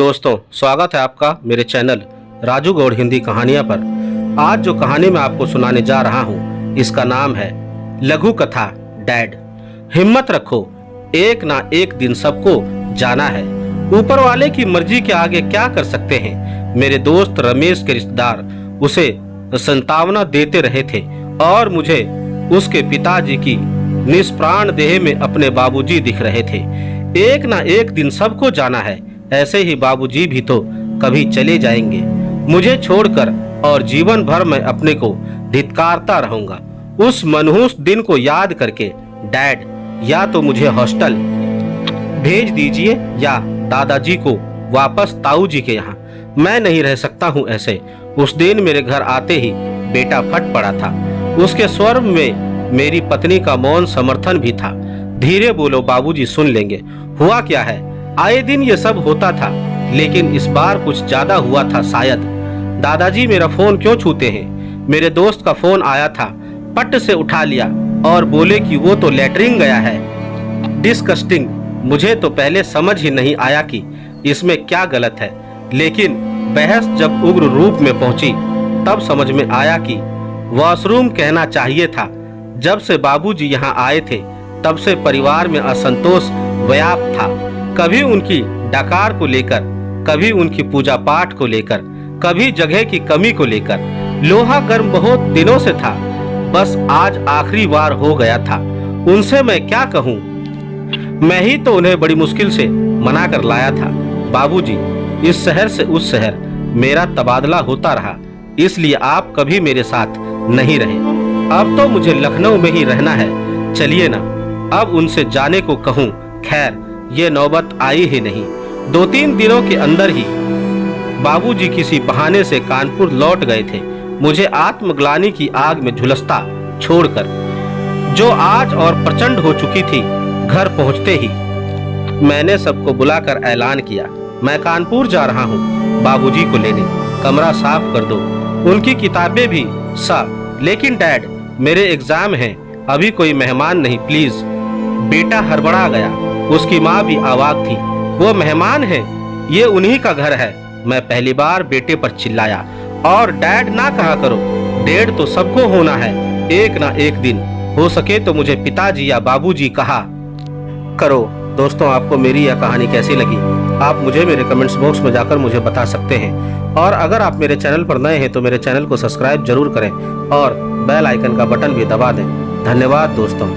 दोस्तों, स्वागत है आपका मेरे चैनल राजू गौड़ हिंदी कहानियां पर। आज जो कहानी मैं आपको सुनाने जा रहा हूं, इसका नाम है लघु कथा डैड। हिम्मत रखो, एक ना एक दिन सबको जाना है। ऊपर वाले की मर्जी के आगे क्या कर सकते हैं। मेरे दोस्त रमेश के रिश्तेदार उसे संतावना देते रहे थे और मुझे उसके पिताजी की निष्प्राण देह में अपने बाबूजी दिख रहे थे। एक ना एक दिन सबको जाना है, ऐसे ही बाबूजी भी तो कभी चले जाएंगे मुझे छोड़कर, और जीवन भर मैं अपने को धिक्कारता रहूंगा। उस मनहूस दिन को याद करके डैड, या तो मुझे हॉस्टल भेज दीजिए या दादाजी को वापस ताऊ जी के यहाँ। मैं नहीं रह सकता हूँ ऐसे। उस दिन मेरे घर आते ही बेटा फट पड़ा था। उसके स्वर में मेरी पत्नी का मौन समर्थन भी था। धीरे बोलो, बाबूजी सुन लेंगे। हुआ क्या है, आए दिन ये सब होता था, लेकिन इस बार कुछ ज्यादा हुआ था शायद। दादाजी मेरा फोन क्यों छूते हैं। मेरे दोस्त का फोन आया था, पट से उठा लिया और बोले कि वो तो लेटरिन गया है। डिस्कस्टिंग। मुझे तो पहले समझ ही नहीं आया कि इसमें क्या गलत है, लेकिन बहस जब उग्र रूप में पहुंची तब समझ में आया कि वॉशरूम कहना चाहिए था। जब से बाबूजी यहाँ आए थे तब से परिवार में असंतोष व्याप्त था। कभी उनकी डकार को लेकर, कभी उनकी पूजा पाठ को लेकर, कभी जगह की कमी को लेकर। लोहा गर्म बहुत दिनों से था, बस आज आखिरी बार हो गया था। उनसे मैं क्या कहूँ। मैं ही तो उन्हें बड़ी मुश्किल से मना कर लाया था। बाबूजी, इस शहर से उस शहर मेरा तबादला होता रहा, इसलिए आप कभी मेरे साथ नहीं रहे। अब तो मुझे लखनऊ में ही रहना है। चलिए ना, अब उनसे जाने को कहूँ। खैर, ये नौबत आई ही नहीं। 2-3 दिनों के अंदर ही बाबूजी किसी बहाने से कानपुर लौट गए थे, मुझे आत्मग्लानि की आग में झुलसता छोड़कर, जो आज और प्रचंड हो चुकी थी। घर पहुंचते ही मैंने सबको बुलाकर ऐलान किया, मैं कानपुर जा रहा हूं बाबूजी को लेने। कमरा साफ कर दो, उनकी किताबें भी सब। लेकिन डैड, मेरे एग्जाम हैं, अभी कोई मेहमान नहीं प्लीज। बेटा हड़बड़ा गया। उसकी माँ भी आवाज थी, वो मेहमान है, ये उन्हीं का घर है। मैं पहली बार बेटे पर चिल्लाया, और डैड ना कहा करो, डैड तो सबको होना है। एक ना एक दिन हो सके तो मुझे पिताजी या बाबूजी कहा करो। दोस्तों, आपको मेरी यह कहानी कैसी लगी, आप मुझे मेरे कमेंट्स बॉक्स में जाकर मुझे बता सकते हैं। और अगर आप मेरे चैनल पर नए हैं तो मेरे चैनल को सब्सक्राइब जरूर करें और बेल आइकन का बटन भी दबा दें। धन्यवाद दोस्तों।